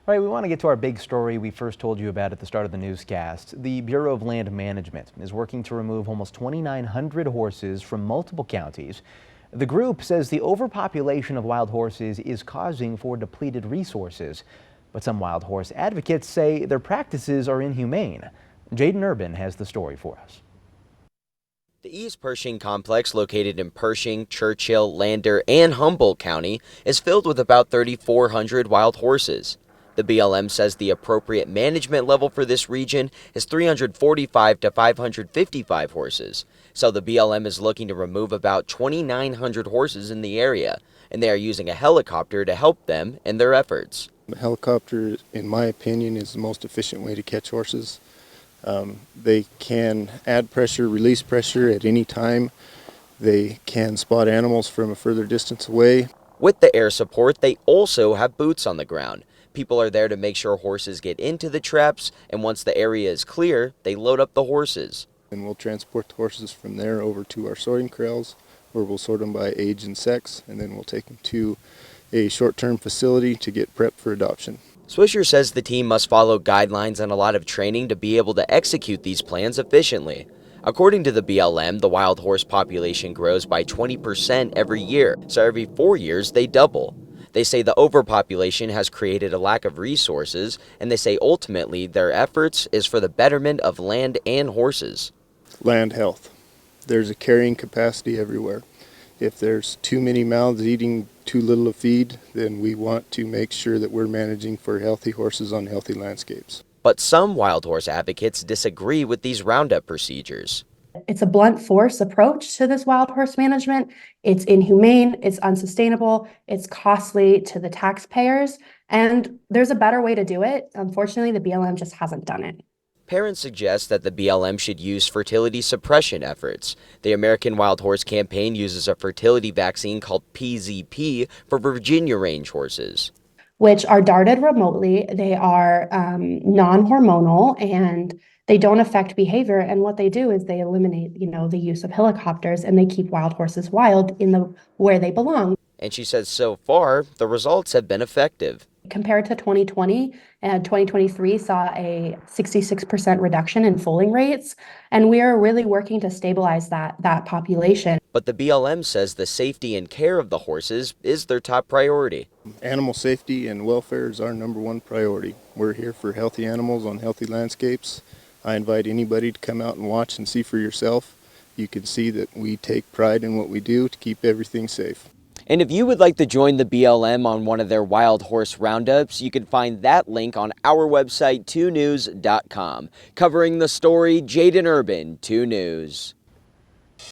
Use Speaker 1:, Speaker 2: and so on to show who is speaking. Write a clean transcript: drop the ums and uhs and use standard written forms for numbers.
Speaker 1: All right, we want to get to our big story we first told you about at the start of the newscast. The Bureau of Land Management is working to remove almost 2,900 horses from multiple counties. The group says the overpopulation of wild horses is causing for depleted resources. But some wild horse advocates say their practices are inhumane. Jaden Urban has the story for us.
Speaker 2: The East Pershing complex, located in Pershing, Churchill, Lander, and Humboldt County, is filled with about 3,400 wild horses. The BLM says the appropriate management level for this region is 345 to 555 horses. So the BLM is looking to remove about 2,900 horses in the area, and they are using a helicopter to help them in their efforts.
Speaker 3: The helicopter, in my opinion, is the most efficient way to catch horses. They can add pressure, release pressure at any time. They can spot animals from a further distance away.
Speaker 2: With the air support, they also have boots on the ground. People are there to make sure horses get into the traps, and once the area is clear, they load up the horses.
Speaker 3: And we'll transport the horses from there over to our sorting corrals, where we'll sort them by age and sex, and then we'll take them to a short-term facility to get prepped for adoption.
Speaker 2: Swisher says the team must follow guidelines and a lot of training to be able to execute these plans efficiently. According to the BLM, the wild horse population grows by 20% every year, so every 4 years they double. They say the overpopulation has created a lack of resources, and they say ultimately their efforts is for the betterment of land and horses.
Speaker 3: Land health. There's a carrying capacity everywhere. If there's too many mouths eating too little of feed, then we want to make sure that we're managing for healthy horses on healthy landscapes.
Speaker 2: But some wild horse advocates disagree with these roundup procedures.
Speaker 4: It's a blunt force approach to this wild horse management. It's inhumane, it's unsustainable, it's costly to the taxpayers, and there's a better way to do it. Unfortunately, the BLM just hasn't done it.
Speaker 2: Parents suggest that the BLM should use fertility suppression efforts. The American Wild Horse Campaign uses a fertility vaccine called PZP for Virginia range horses,
Speaker 4: which are darted remotely. They are non-hormonal and they don't affect behavior. And what they do is they eliminate, the use of helicopters, and they keep wild horses wild where they belong.
Speaker 2: And she says so far, the results have been effective.
Speaker 4: Compared to 2020, and 2023 saw a 66% reduction in foaling rates, and we are really working to stabilize that population.
Speaker 2: But the BLM says the safety and care of the horses is their top priority.
Speaker 3: Animal safety and welfare is our #1 priority. We're here for healthy animals on healthy landscapes. I invite anybody to come out and watch and see for yourself. You can see that we take pride in what we do to keep everything safe.
Speaker 2: And if you would like to join the BLM on one of their wild horse roundups, you can find that link on our website, 2news.com. Covering the story, Jaden Urban, 2 News.